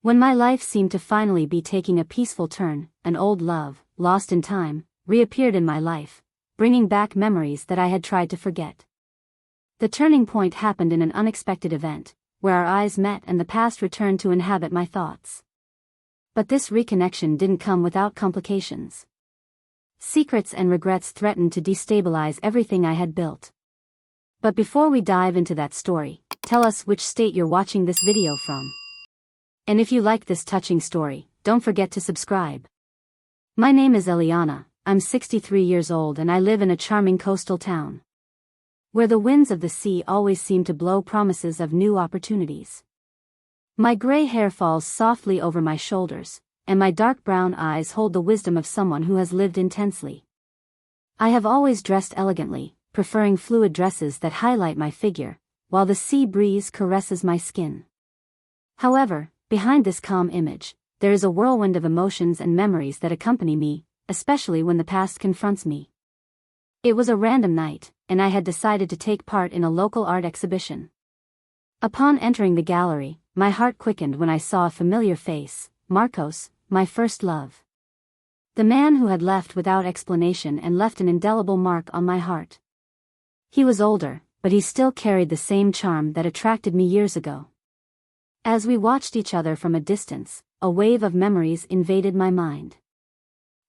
When my life seemed to finally be taking a peaceful turn, an old love, lost in time, reappeared in my life, bringing back memories that I had tried to forget. The turning point happened in an unexpected event, where our eyes met and the past returned to inhabit my thoughts. But this reconnection didn't come without complications. Secrets and regrets threatened to destabilize everything I had built. But before we dive into that story, tell us which state you're watching this video from. And if you like this touching story, don't forget to subscribe. My name is Eliana, I'm 63 years old and I live in a charming coastal town, where the winds of the sea always seem to blow promises of new opportunities. My gray hair falls softly over my shoulders, and my dark brown eyes hold the wisdom of someone who has lived intensely. I have always dressed elegantly, preferring fluid dresses that highlight my figure, while the sea breeze caresses my skin. However, behind this calm image, there is a whirlwind of emotions and memories that accompany me, especially when the past confronts me. It was a random night, and I had decided to take part in a local art exhibition. Upon entering the gallery, my heart quickened when I saw a familiar face, Marcos, my first love. The man who had left without explanation and left an indelible mark on my heart. He was older, but he still carried the same charm that attracted me years ago. As we watched each other from a distance, a wave of memories invaded my mind.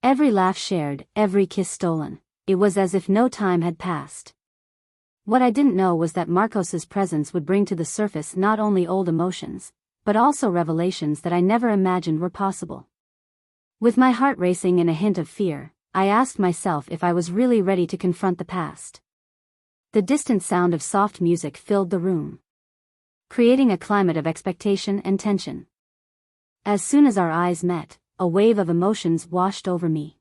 Every laugh shared, every kiss stolen, it was as if no time had passed. What I didn't know was that Marcos's presence would bring to the surface not only old emotions, but also revelations that I never imagined were possible. With my heart racing and a hint of fear, I asked myself if I was really ready to confront the past. The distant sound of soft music filled the room, creating a climate of expectation and tension. As soon as our eyes met, a wave of emotions washed over me.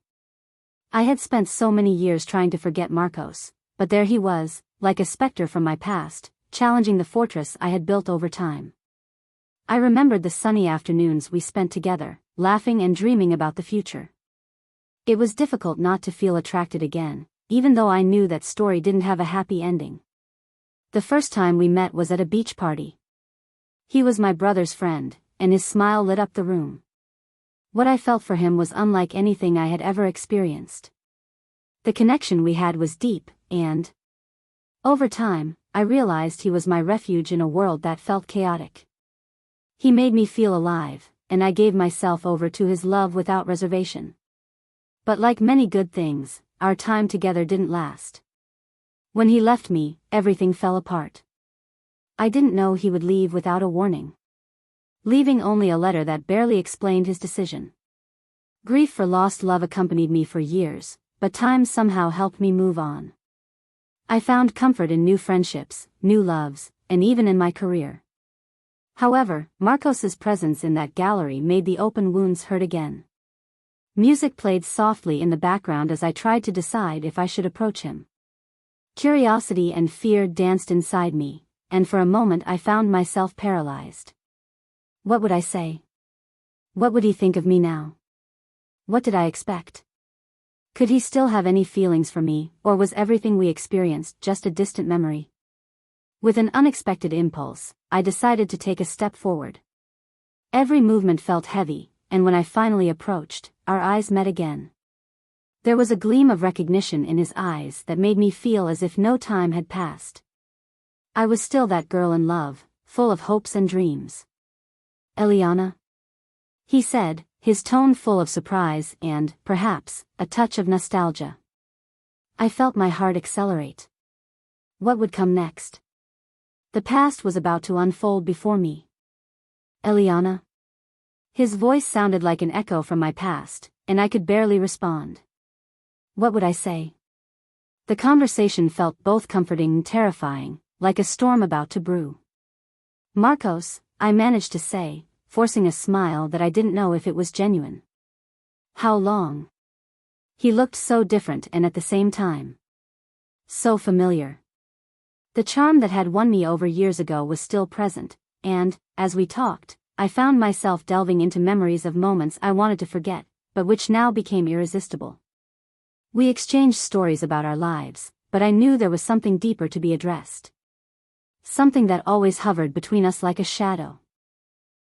I had spent so many years trying to forget Marcos, but there he was, like a specter from my past, challenging the fortress I had built over time. I remembered the sunny afternoons we spent together, laughing and dreaming about the future. It was difficult not to feel attracted again, even though I knew that story didn't have a happy ending. The first time we met was at a beach party. He was my brother's friend, and his smile lit up the room. What I felt for him was unlike anything I had ever experienced. The connection we had was deep, and over time, I realized he was my refuge in a world that felt chaotic. He made me feel alive, and I gave myself over to his love without reservation. But like many good things, our time together didn't last. When he left me, everything fell apart. I didn't know he would leave without a warning, leaving only a letter that barely explained his decision. Grief for lost love accompanied me for years, but time somehow helped me move on. I found comfort in new friendships, new loves, and even in my career. However, Marcos's presence in that gallery made the open wounds hurt again. Music played softly in the background as I tried to decide if I should approach him. Curiosity and fear danced inside me, and for a moment I found myself paralyzed. What would I say? What would he think of me now? What did I expect? Could he still have any feelings for me, or was everything we experienced just a distant memory? With an unexpected impulse, I decided to take a step forward. Every movement felt heavy, and when I finally approached, our eyes met again. There was a gleam of recognition in his eyes that made me feel as if no time had passed. I was still that girl in love, full of hopes and dreams. Eliana? He said, his tone full of surprise and, perhaps, a touch of nostalgia. I felt my heart accelerate. What would come next? The past was about to unfold before me. Eliana? His voice sounded like an echo from my past, and I could barely respond. What would I say? The conversation felt both comforting and terrifying, like a storm about to brew. Marcos, I managed to say, forcing a smile that I didn't know if it was genuine. How long? He looked so different and at the same time so familiar. The charm that had won me over years ago was still present, and, as we talked, I found myself delving into memories of moments I wanted to forget, but which now became irresistible. We exchanged stories about our lives, but I knew there was something deeper to be addressed. Something that always hovered between us like a shadow.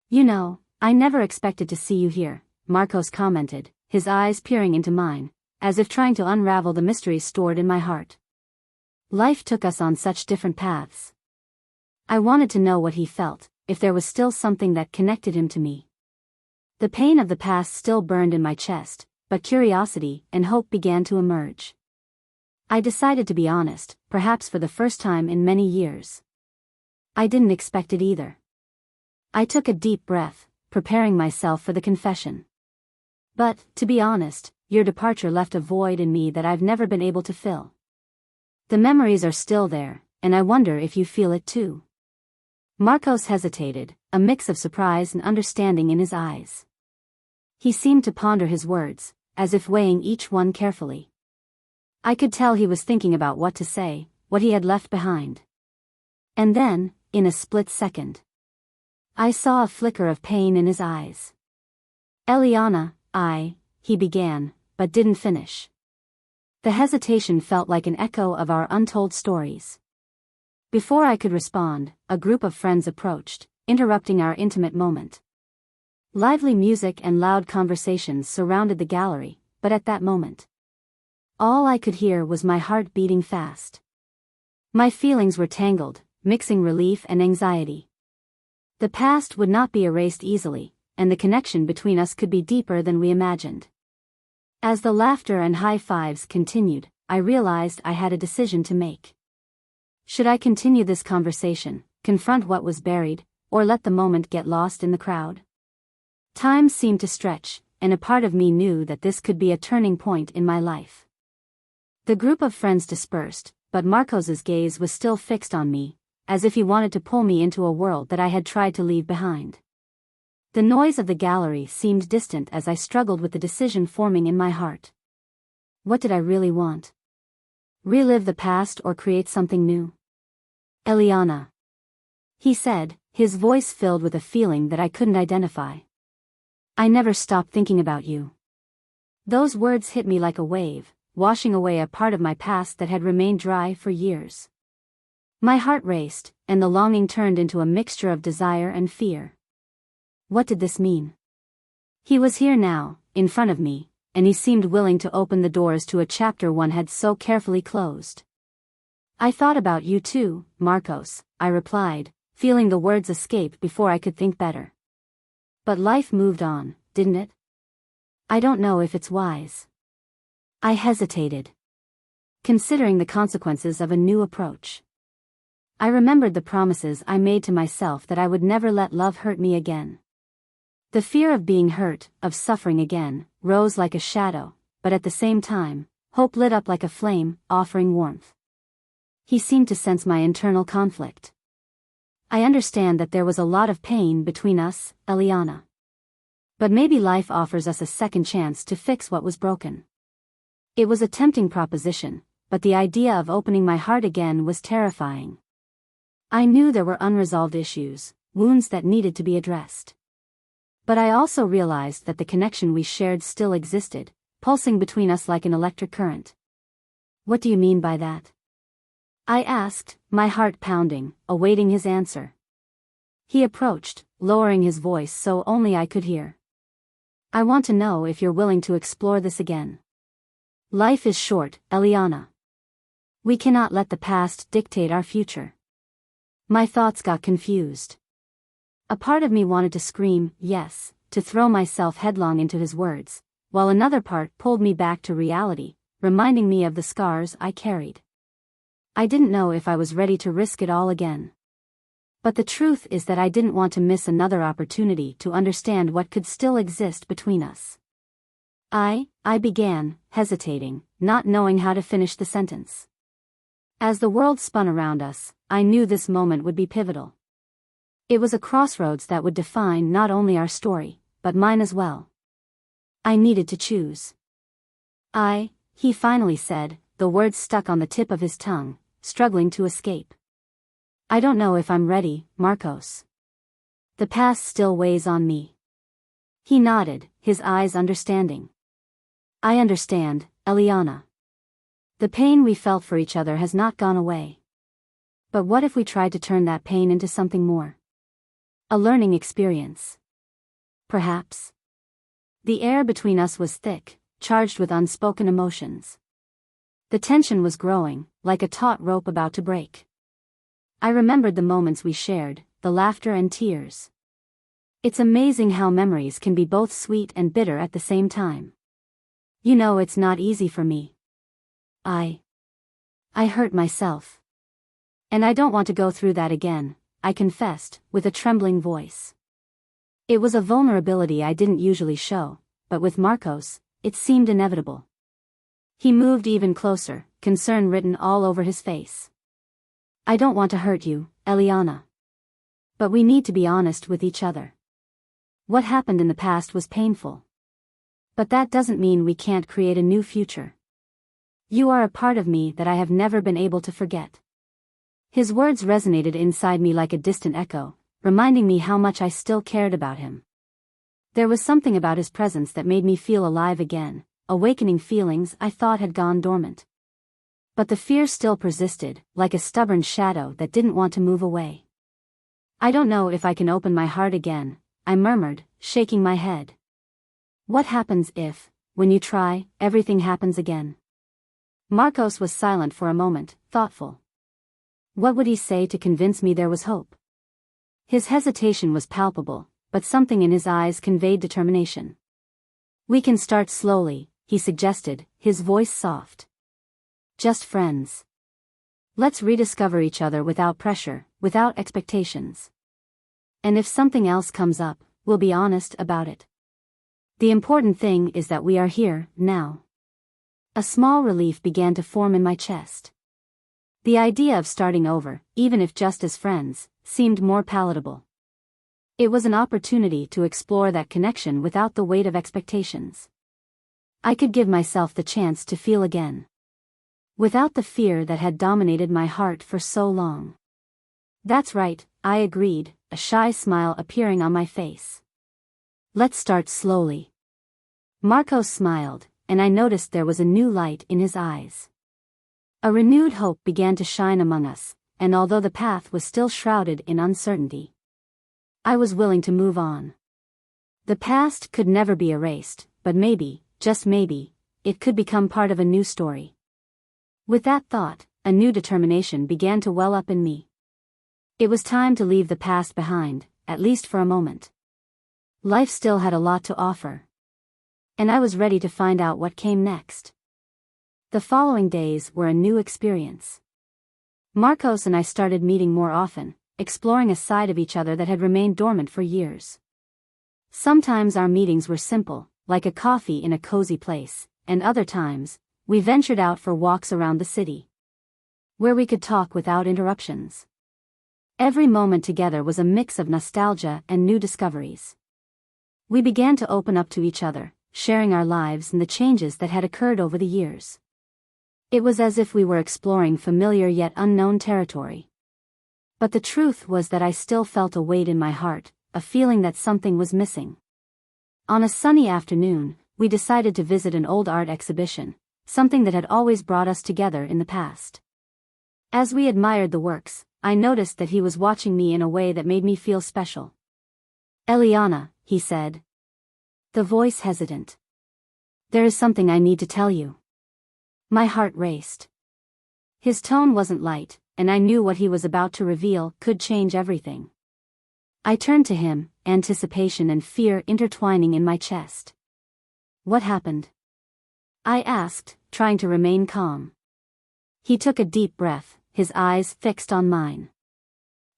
You know, I never expected to see you here, Marcos commented, his eyes peering into mine, as if trying to unravel the mysteries stored in my heart. Life took us on such different paths. I wanted to know what he felt, if there was still something that connected him to me. The pain of the past still burned in my chest, but curiosity and hope began to emerge. I decided to be honest, perhaps for the first time in many years. I didn't expect it either. I took a deep breath, preparing myself for the confession. But, to be honest, your departure left a void in me that I've never been able to fill. The memories are still there, and I wonder if you feel it too. Marcos hesitated, a mix of surprise and understanding in his eyes. He seemed to ponder his words, as if weighing each one carefully. I could tell he was thinking about what to say, what he had left behind. And then, in a split second, I saw a flicker of pain in his eyes. Eliana, he began, but didn't finish. The hesitation felt like an echo of our untold stories. Before I could respond, a group of friends approached, interrupting our intimate moment. Lively music and loud conversations surrounded the gallery, but at that moment, all I could hear was my heart beating fast. My feelings were tangled, mixing relief and anxiety. The past would not be erased easily, and the connection between us could be deeper than we imagined. As the laughter and high fives continued, I realized I had a decision to make. Should I continue this conversation, confront what was buried, or let the moment get lost in the crowd? Time seemed to stretch, and a part of me knew that this could be a turning point in my life. The group of friends dispersed, but Marcos's gaze was still fixed on me, as if he wanted to pull me into a world that I had tried to leave behind. The noise of the gallery seemed distant as I struggled with the decision forming in my heart. What did I really want? Relive the past or create something new? Eliana, he said, his voice filled with a feeling that I couldn't identify. I never stopped thinking about you. Those words hit me like a wave, washing away a part of my past that had remained dry for years. My heart raced, and the longing turned into a mixture of desire and fear. What did this mean? He was here now, in front of me, and he seemed willing to open the doors to a chapter one had so carefully closed. I thought about you too, Marcos, I replied, feeling the words escape before I could think better. But life moved on, didn't it? I don't know if it's wise. I hesitated, considering the consequences of a new approach. I remembered the promises I made to myself that I would never let love hurt me again. The fear of being hurt, of suffering again, rose like a shadow, but at the same time, hope lit up like a flame, offering warmth. He seemed to sense my internal conflict. I understand that there was a lot of pain between us, Eliana. But maybe life offers us a second chance to fix what was broken. It was a tempting proposition, but the idea of opening my heart again was terrifying. I knew there were unresolved issues, wounds that needed to be addressed. But I also realized that the connection we shared still existed, pulsing between us like an electric current. What do you mean by that? I asked, my heart pounding, awaiting his answer. He approached, lowering his voice so only I could hear. I want to know if you're willing to explore this again. Life is short, Eliana. We cannot let the past dictate our future. My thoughts got confused. A part of me wanted to scream, yes, to throw myself headlong into his words, while another part pulled me back to reality, reminding me of the scars I carried. I didn't know if I was ready to risk it all again. But the truth is that I didn't want to miss another opportunity to understand what could still exist between us. I began, hesitating, not knowing how to finish the sentence. As the world spun around us, I knew this moment would be pivotal. It was a crossroads that would define not only our story, but mine as well. I needed to choose. He finally said, the words stuck on the tip of his tongue, struggling to escape. I don't know if I'm ready, Marcos. The past still weighs on me. He nodded, his eyes understanding. I understand, Eliana. The pain we felt for each other has not gone away. But what if we tried to turn that pain into something more? A learning experience. perhaps. The air between us was thick, charged with unspoken emotions. The tension was growing, like a taut rope about to break. I remembered the moments we shared, the laughter and tears. It's amazing how memories can be both sweet and bitter at the same time. You know, it's not easy for me. I hurt myself. And I don't want to go through that again, I confessed, with a trembling voice. It was a vulnerability I didn't usually show, but with Marcos, it seemed inevitable. He moved even closer, concern written all over his face. I don't want to hurt you, Eliana. But we need to be honest with each other. What happened in the past was painful. But that doesn't mean we can't create a new future. You are a part of me that I have never been able to forget. His words resonated inside me like a distant echo, reminding me how much I still cared about him. There was something about his presence that made me feel alive again, awakening feelings I thought had gone dormant. But the fear still persisted, like a stubborn shadow that didn't want to move away. I don't know if I can open my heart again, I murmured, shaking my head. What happens if, when you try, everything happens again? Marcos was silent for a moment, thoughtful. What would he say to convince me there was hope? His hesitation was palpable, but something in his eyes conveyed determination. We can start slowly, he suggested, his voice soft. Just friends. Let's rediscover each other without pressure, without expectations. And if something else comes up, we'll be honest about it. The important thing is that we are here, now. A small relief began to form in my chest. The idea of starting over, even if just as friends, seemed more palatable. It was an opportunity to explore that connection without the weight of expectations. I could give myself the chance to feel again. Without the fear that had dominated my heart for so long. That's right, I agreed, a shy smile appearing on my face. Let's start slowly. Marcos smiled, and I noticed there was a new light in his eyes. A renewed hope began to shine among us, and although the path was still shrouded in uncertainty, I was willing to move on. The past could never be erased, but maybe, just maybe, it could become part of a new story. With that thought, a new determination began to well up in me. It was time to leave the past behind, at least for a moment. Life still had a lot to offer. And I was ready to find out what came next. The following days were a new experience. Marcos and I started meeting more often, exploring a side of each other that had remained dormant for years. Sometimes our meetings were simple, like a coffee in a cozy place, and other times, we ventured out for walks around the city, where we could talk without interruptions. Every moment together was a mix of nostalgia and new discoveries. We began to open up to each other, sharing our lives and the changes that had occurred over the years. It was as if we were exploring familiar yet unknown territory. But the truth was that I still felt a weight in my heart, a feeling that something was missing. On a sunny afternoon, we decided to visit an old art exhibition, something that had always brought us together in the past. As we admired the works, I noticed that he was watching me in a way that made me feel special. Eliana, he said. The voice hesitant. There is something I need to tell you. My heart raced. His tone wasn't light, and I knew what he was about to reveal could change everything. I turned to him, anticipation and fear intertwining in my chest. What happened? I asked, trying to remain calm. He took a deep breath, his eyes fixed on mine.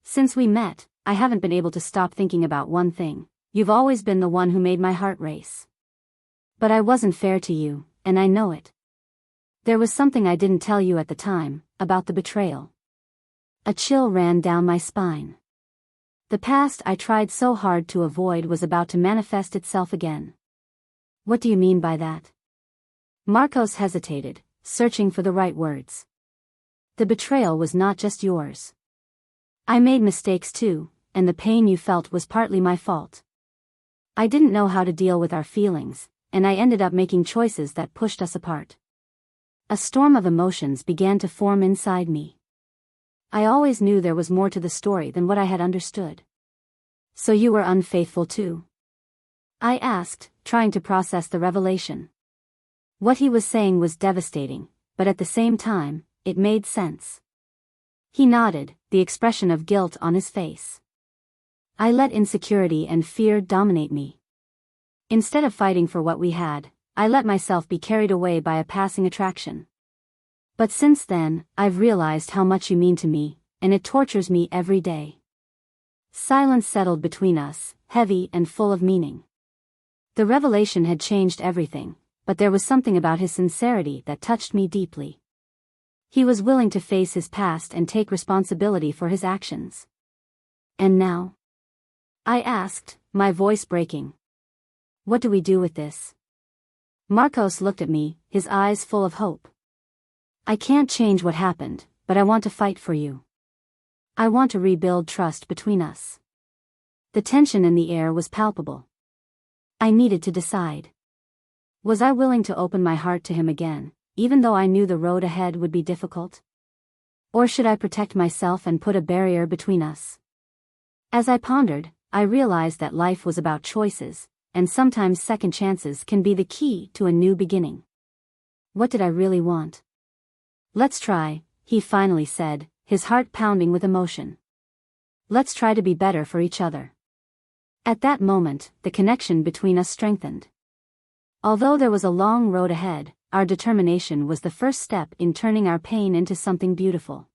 Since we met, I haven't been able to stop thinking about one thing. You've always been the one who made my heart race. But I wasn't fair to you, and I know it. There was something I didn't tell you at the time, about the betrayal. A chill ran down my spine. The past I tried so hard to avoid was about to manifest itself again. What do you mean by that? Marcos hesitated, searching for the right words. The betrayal was not just yours. I made mistakes too, and the pain you felt was partly my fault. I didn't know how to deal with our feelings, and I ended up making choices that pushed us apart. A storm of emotions began to form inside me. I always knew there was more to the story than what I had understood. So you were unfaithful too? I asked, trying to process the revelation. What he was saying was devastating, but at the same time, it made sense. He nodded, the expression of guilt on his face. I let insecurity and fear dominate me. Instead of fighting for what we had, I let myself be carried away by a passing attraction. But since then, I've realized how much you mean to me, and it tortures me every day. Silence settled between us, heavy and full of meaning. The revelation had changed everything, but there was something about his sincerity that touched me deeply. He was willing to face his past and take responsibility for his actions. And now? I asked, my voice breaking. What do we do with this? Marcos looked at me, his eyes full of hope. I can't change what happened, but I want to fight for you. I want to rebuild trust between us. The tension in the air was palpable. I needed to decide. Was I willing to open my heart to him again, even though I knew the road ahead would be difficult? Or should I protect myself and put a barrier between us? As I pondered, I realized that life was about choices, and sometimes second chances can be the key to a new beginning. What did I really want? Let's try, he finally said, his heart pounding with emotion. Let's try to be better for each other. At that moment, the connection between us strengthened. Although there was a long road ahead, our determination was the first step in turning our pain into something beautiful.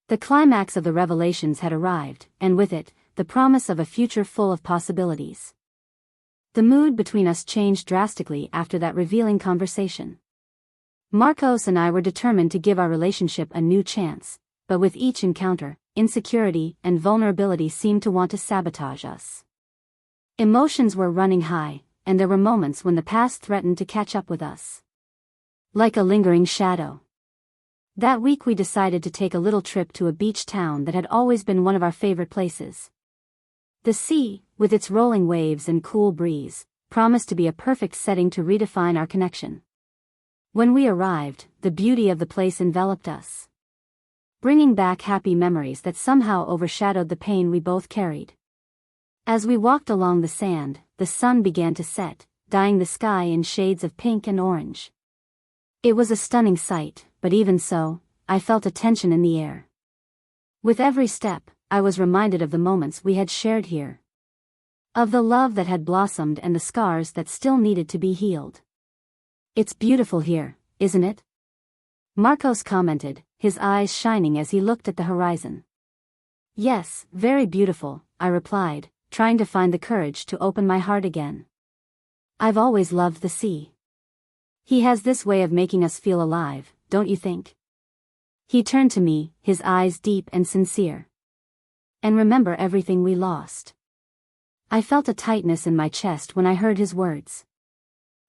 The climax of the revelations had arrived, and with it, the promise of a future full of possibilities. The mood between us changed drastically after that revealing conversation. Marcos and I were determined to give our relationship a new chance, but with each encounter, insecurity and vulnerability seemed to want to sabotage us. Emotions were running high, and there were moments when the past threatened to catch up with us. Like a lingering shadow. That week we decided to take a little trip to a beach town that had always been one of our favorite places. The sea, with its rolling waves and cool breeze, promised to be a perfect setting to redefine our connection. When we arrived, the beauty of the place enveloped us, bringing back happy memories that somehow overshadowed the pain we both carried. As we walked along the sand, the sun began to set, dyeing the sky in shades of pink and orange. It was a stunning sight, but even so, I felt a tension in the air. With every step, I was reminded of the moments we had shared here. Of the love that had blossomed and the scars that still needed to be healed. It's beautiful here, isn't it? Marcos commented, his eyes shining as he looked at the horizon. Yes, very beautiful, I replied, trying to find the courage to open my heart again. I've always loved the sea. He has this way of making us feel alive, don't you think? He turned to me, his eyes deep and sincere. And remember everything we lost. I felt a tightness in my chest when I heard his words.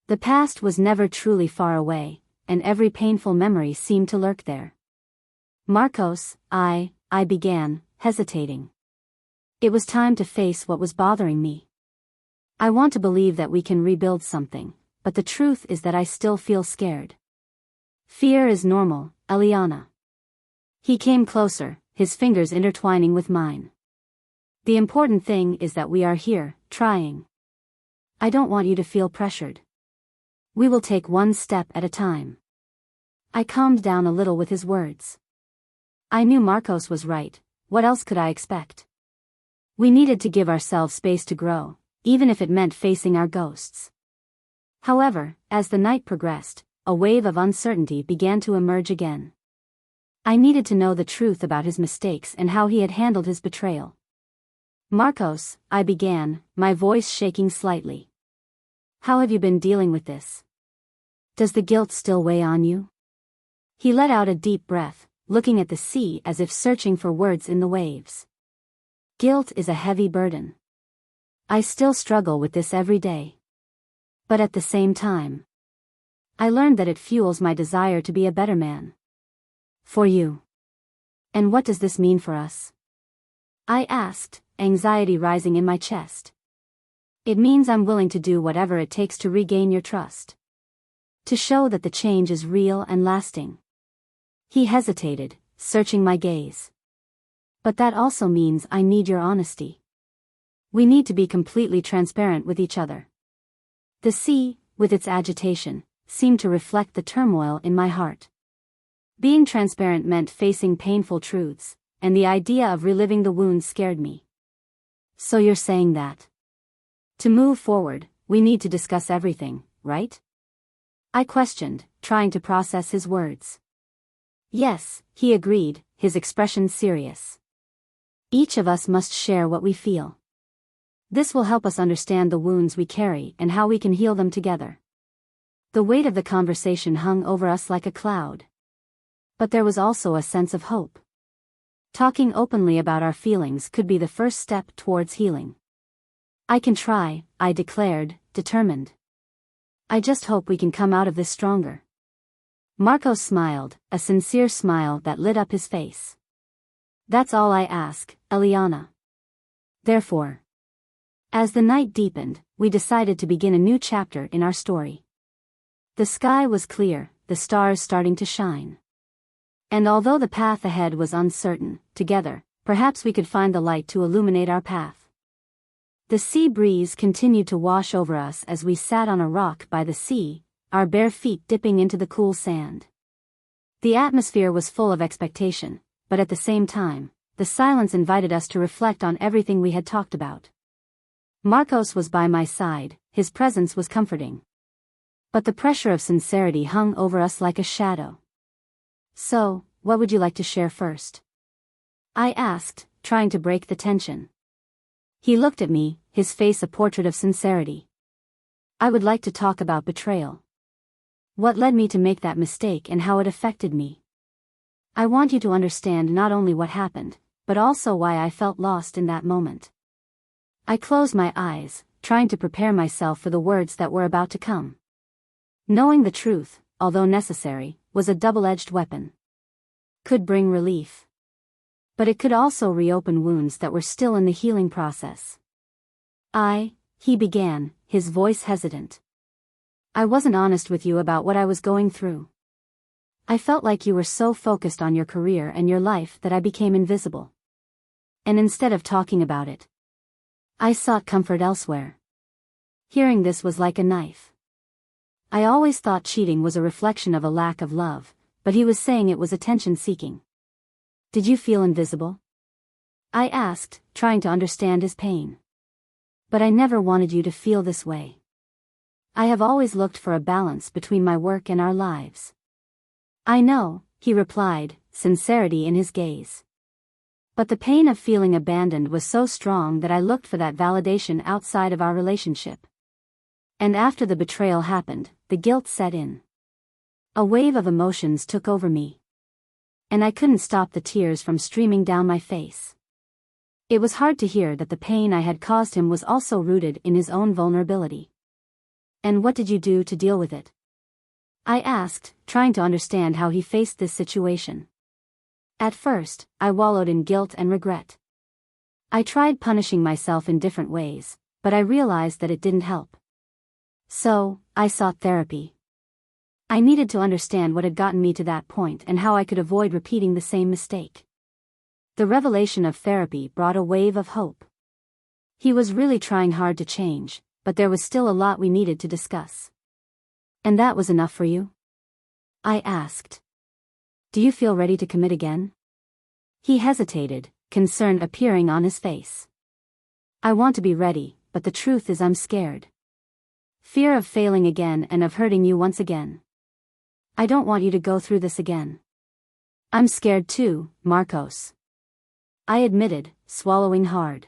The past was never truly far away, and every painful memory seemed to lurk there. Marcos, I began, hesitating. It was time to face what was bothering me. I want to believe that we can rebuild something, but the truth is that I still feel scared. Fear is normal, Eliana. He came closer, his fingers intertwining with mine. The important thing is that we are here, trying. I don't want you to feel pressured. We will take one step at a time. I calmed down a little with his words. I knew Marcos was right, what else could I expect? We needed to give ourselves space to grow, even if it meant facing our ghosts. However, as the night progressed, a wave of uncertainty began to emerge again. I needed to know the truth about his mistakes and how he had handled his betrayal. Marcos, I began, my voice shaking slightly. How have you been dealing with this? Does the guilt still weigh on you? He let out a deep breath, looking at the sea as if searching for words in the waves. Guilt is a heavy burden. I still struggle with this every day. But at the same time, I learned that it fuels my desire to be a better man. For you. And what does this mean for us? I asked, anxiety rising in my chest. It means I'm willing to do whatever it takes to regain your trust. To show that the change is real and lasting. He hesitated, searching my gaze. But that also means I need your honesty. We need to be completely transparent with each other. The sea, with its agitation, seemed to reflect the turmoil in my heart. Being transparent meant facing painful truths, and the idea of reliving the wounds scared me. So you're saying that to move forward, we need to discuss everything, right? I questioned, trying to process his words. Yes, he agreed, his expression serious. Each of us must share what we feel. This will help us understand the wounds we carry and how we can heal them together. The weight of the conversation hung over us like a cloud. But there was also a sense of hope. Talking openly about our feelings could be the first step towards healing. I can try, I declared, determined. I just hope we can come out of this stronger. Marcos smiled, a sincere smile that lit up his face. That's all I ask, Eliana. Therefore, as the night deepened, we decided to begin a new chapter in our story. The sky was clear, the stars starting to shine. And although the path ahead was uncertain, together, perhaps we could find the light to illuminate our path. The sea breeze continued to wash over us as we sat on a rock by the sea, our bare feet dipping into the cool sand. The atmosphere was full of expectation, but at the same time, the silence invited us to reflect on everything we had talked about. Marcos was by my side, his presence was comforting. But the pressure of sincerity hung over us like a shadow. So, what would you like to share first? I asked, trying to break the tension. He looked at me, his face a portrait of sincerity. I would like to talk about betrayal. What led me to make that mistake and how it affected me. I want you to understand not only what happened, but also why I felt lost in that moment. I closed my eyes, trying to prepare myself for the words that were about to come. Knowing the truth, although necessary, was a double-edged weapon. Could bring relief. But it could also reopen wounds that were still in the healing process. He began, his voice hesitant. I wasn't honest with you about what I was going through. I felt like you were so focused on your career and your life that I became invisible. And instead of talking about it, I sought comfort elsewhere. Hearing this was like a knife. I always thought cheating was a reflection of a lack of love, but he was saying it was attention-seeking. Did you feel invisible? I asked, trying to understand his pain. But I never wanted you to feel this way. I have always looked for a balance between my work and our lives. I know, he replied, sincerity in his gaze. But the pain of feeling abandoned was so strong that I looked for that validation outside of our relationship. And after the betrayal happened, the guilt set in. A wave of emotions took over me. And I couldn't stop the tears from streaming down my face. It was hard to hear that the pain I had caused him was also rooted in his own vulnerability. And what did you do to deal with it? I asked, trying to understand how he faced this situation. At first, I wallowed in guilt and regret. I tried punishing myself in different ways, but I realized that it didn't help. So, I sought therapy. I needed to understand what had gotten me to that point and how I could avoid repeating the same mistake. The revelation of therapy brought a wave of hope. He was really trying hard to change, but there was still a lot we needed to discuss. And that was enough for you? I asked. Do you feel ready to commit again? He hesitated, concern appearing on his face. I want to be ready, but the truth is I'm scared. Fear of failing again and of hurting you once again. I don't want you to go through this again. I'm scared too, Marcos. I admitted, swallowing hard.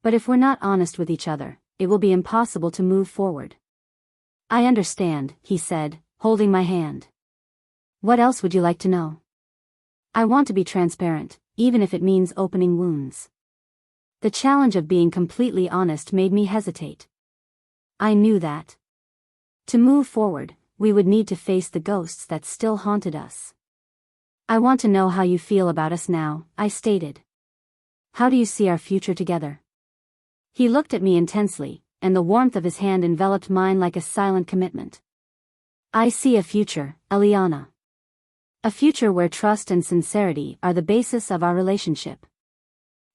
But if we're not honest with each other, it will be impossible to move forward. I understand, he said, holding my hand. What else would you like to know? I want to be transparent, even if it means opening wounds. The challenge of being completely honest made me hesitate. I knew that to move forward, we would need to face the ghosts that still haunted us. I want to know how you feel about us now, I stated. How do you see our future together? He looked at me intensely, and the warmth of his hand enveloped mine like a silent commitment. I see a future, Eliana. A future where trust and sincerity are the basis of our relationship.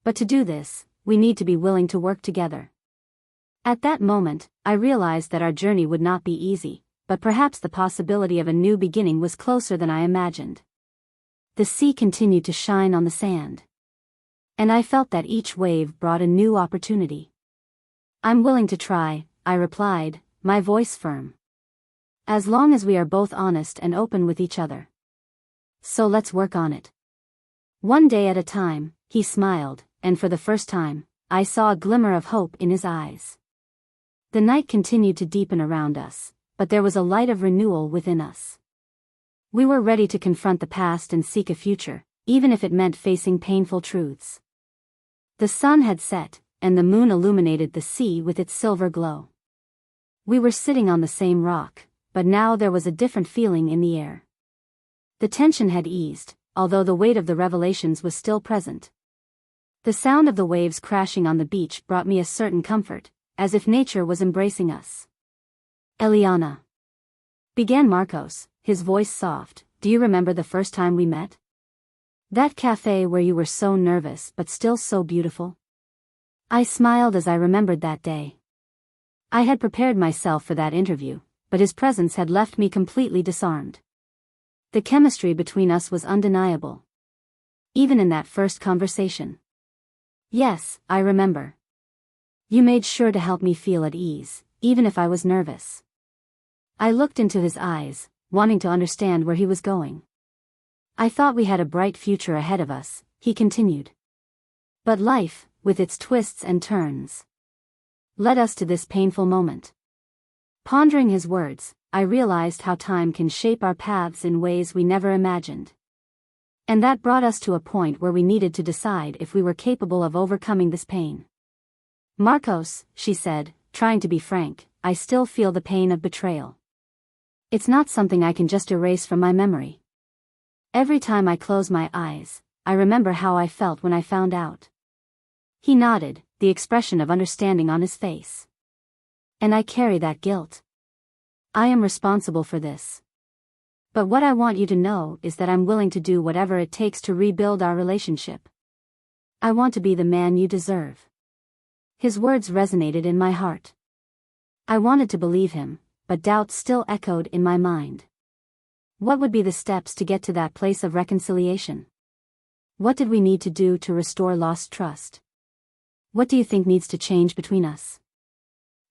But to do this, we need to be willing to work together. At that moment, I realized that our journey would not be easy, but perhaps the possibility of a new beginning was closer than I imagined. The sea continued to shine on the sand. And I felt that each wave brought a new opportunity. I'm willing to try, I replied, my voice firm. As long as we are both honest and open with each other. So let's work on it. One day at a time, he smiled, and for the first time, I saw a glimmer of hope in his eyes. The night continued to deepen around us, but there was a light of renewal within us. We were ready to confront the past and seek a future, even if it meant facing painful truths. The sun had set, and the moon illuminated the sea with its silver glow. We were sitting on the same rock, but now there was a different feeling in the air. The tension had eased, although the weight of the revelations was still present. The sound of the waves crashing on the beach brought me a certain comfort, as if nature was embracing us. Eliana, began Marcos, his voice soft, do you remember the first time we met? That cafe where you were so nervous but still so beautiful? I smiled as I remembered that day. I had prepared myself for that interview, but his presence had left me completely disarmed. The chemistry between us was undeniable. Even in that first conversation. Yes, I remember. You made sure to help me feel at ease, even if I was nervous. I looked into his eyes, wanting to understand where he was going. I thought we had a bright future ahead of us, he continued. But life, with its twists and turns, led us to this painful moment. Pondering his words, I realized how time can shape our paths in ways we never imagined. And that brought us to a point where we needed to decide if we were capable of overcoming this pain. Marcos, she said, trying to be frank, I still feel the pain of betrayal. It's not something I can just erase from my memory. Every time I close my eyes, I remember how I felt when I found out. He nodded, the expression of understanding on his face. And I carry that guilt. I am responsible for this. But what I want you to know is that I'm willing to do whatever it takes to rebuild our relationship. I want to be the man you deserve. His words resonated in my heart. I wanted to believe him, but doubt still echoed in my mind. What would be the steps to get to that place of reconciliation? What did we need to do to restore lost trust? What do you think needs to change between us?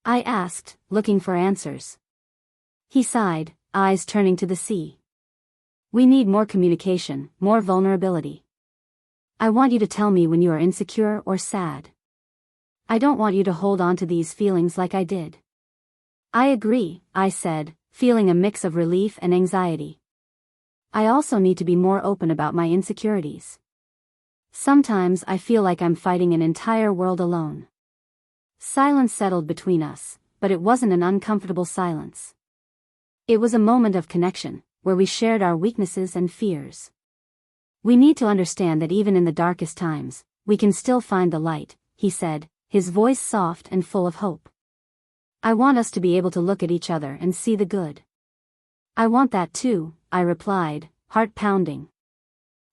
I asked, looking for answers. He sighed, eyes turning to the sea. We need more communication, more vulnerability. I want you to tell me when you are insecure or sad. I don't want you to hold on to these feelings like I did. I agree, I said, feeling a mix of relief and anxiety. I also need to be more open about my insecurities. Sometimes I feel like I'm fighting an entire world alone. Silence settled between us, but it wasn't an uncomfortable silence. It was a moment of connection, where we shared our weaknesses and fears. We need to understand that even in the darkest times, we can still find the light, he said, his voice soft and full of hope. I want us to be able to look at each other and see the good. I want that too, I replied, heart pounding.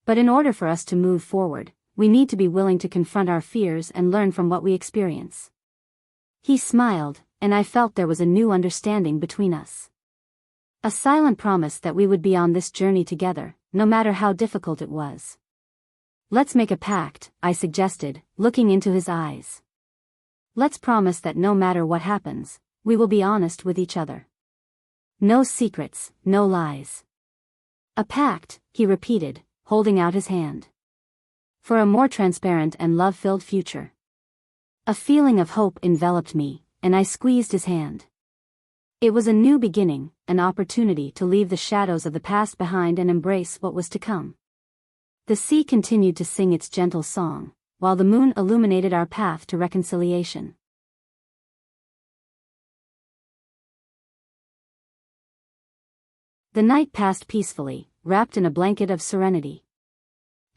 But in order for us to move forward, we need to be willing to confront our fears and learn from what we experience. He smiled, and I felt there was a new understanding between us. A silent promise that we would be on this journey together, no matter how difficult it was. Let's make a pact, I suggested, looking into his eyes. Let's promise that no matter what happens, we will be honest with each other. No secrets, no lies. A pact, he repeated, holding out his hand. For a more transparent and love-filled future. A feeling of hope enveloped me, and I squeezed his hand. It was a new beginning, an opportunity to leave the shadows of the past behind and embrace what was to come. The sea continued to sing its gentle song, while the moon illuminated our path to reconciliation. The night passed peacefully, wrapped in a blanket of serenity.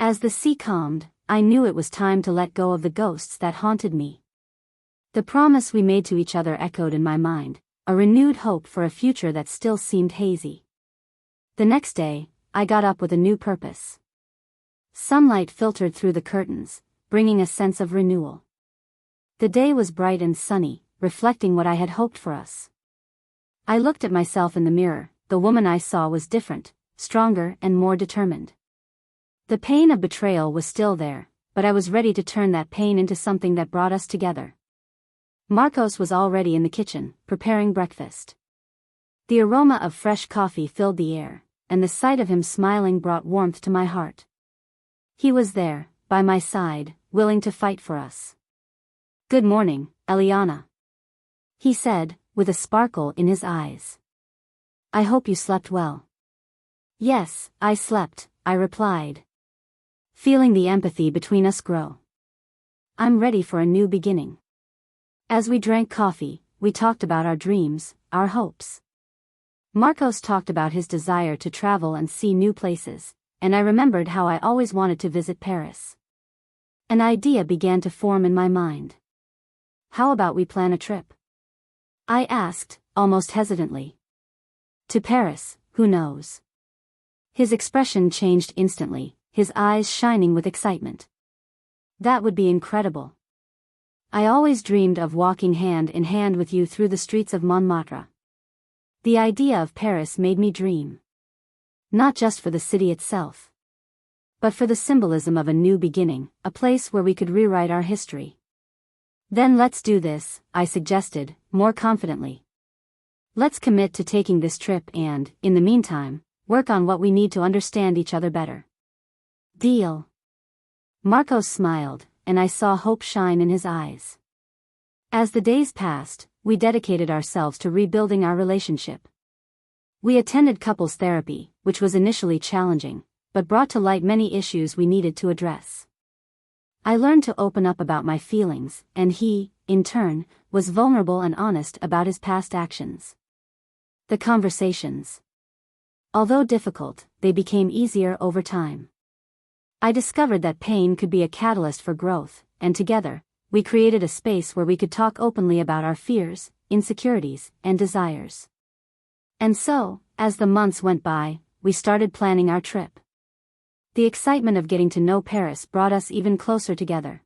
As the sea calmed, I knew it was time to let go of the ghosts that haunted me. The promise we made to each other echoed in my mind, a renewed hope for a future that still seemed hazy. The next day, I got up with a new purpose. Sunlight filtered through the curtains, bringing a sense of renewal. The day was bright and sunny, reflecting what I had hoped for us. I looked at myself in the mirror. The woman I saw was different, stronger and more determined. The pain of betrayal was still there, but I was ready to turn that pain into something that brought us together. Marcos was already in the kitchen, preparing breakfast. The aroma of fresh coffee filled the air, and the sight of him smiling brought warmth to my heart. He was there, by my side, willing to fight for us. "Good morning, Eliana," he said, with a sparkle in his eyes. "I hope you slept well." "Yes, I slept," I replied, feeling the empathy between us grow. "I'm ready for a new beginning." As we drank coffee, we talked about our dreams, our hopes. Marcos talked about his desire to travel and see new places, and I remembered how I always wanted to visit Paris. An idea began to form in my mind. "How about we plan a trip?" I asked, almost hesitantly. "To Paris, who knows?" His expression changed instantly, his eyes shining with excitement. "That would be incredible. I always dreamed of walking hand in hand with you through the streets of Montmartre." The idea of Paris made me dream. Not just for the city itself, but for the symbolism of a new beginning, a place where we could rewrite our history. "Then let's do this," I suggested, more confidently. "Let's commit to taking this trip and, in the meantime, work on what we need to understand each other better." "Deal." Marcos smiled, and I saw hope shine in his eyes. As the days passed, we dedicated ourselves to rebuilding our relationship. We attended couples therapy, which was initially challenging, but brought to light many issues we needed to address. I learned to open up about my feelings, and he, in turn, was vulnerable and honest about his past actions. The conversations, although difficult, they became easier over time. I discovered that pain could be a catalyst for growth, and together, we created a space where we could talk openly about our fears, insecurities, and desires. And so, as the months went by, we started planning our trip. The excitement of getting to know Paris brought us even closer together.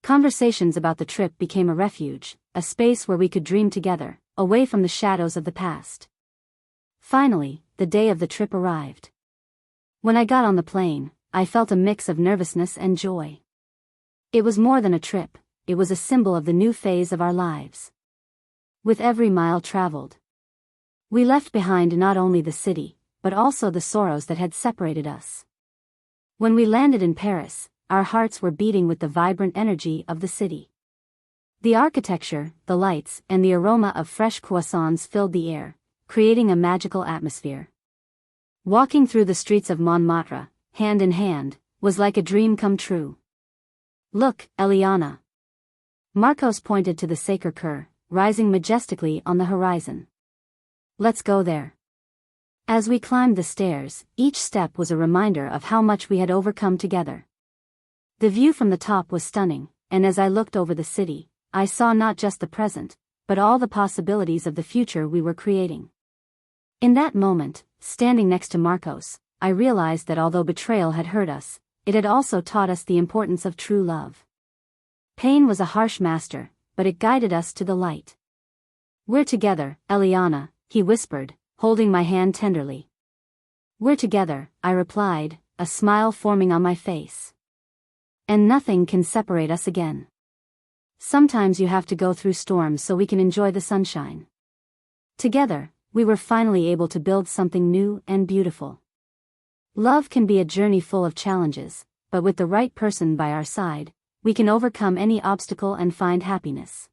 Conversations about the trip became a refuge, a space where we could dream together, away from the shadows of the past. Finally, the day of the trip arrived. When I got on the plane, I felt a mix of nervousness and joy. It was more than a trip, it was a symbol of the new phase of our lives. With every mile traveled, we left behind not only the city, but also the sorrows that had separated us. When we landed in Paris, our hearts were beating with the vibrant energy of the city. The architecture, the lights, and the aroma of fresh croissants filled the air, creating a magical atmosphere. Walking through the streets of Montmartre, hand in hand, was like a dream come true. "Look, Eliana." Marcos pointed to the Sacré-Cœur, rising majestically on the horizon. "Let's go there." As we climbed the stairs, each step was a reminder of how much we had overcome together. The view from the top was stunning, and as I looked over the city, I saw not just the present, but all the possibilities of the future we were creating. In that moment, standing next to Marcos, I realized that although betrayal had hurt us, it had also taught us the importance of true love. Pain was a harsh master, but it guided us to the light. "We're together, Eliana," he whispered, holding my hand tenderly. "We're together," I replied, a smile forming on my face. "And nothing can separate us again. Sometimes you have to go through storms so we can enjoy the sunshine." Together, we were finally able to build something new and beautiful. Love can be a journey full of challenges, but with the right person by our side, we can overcome any obstacle and find happiness.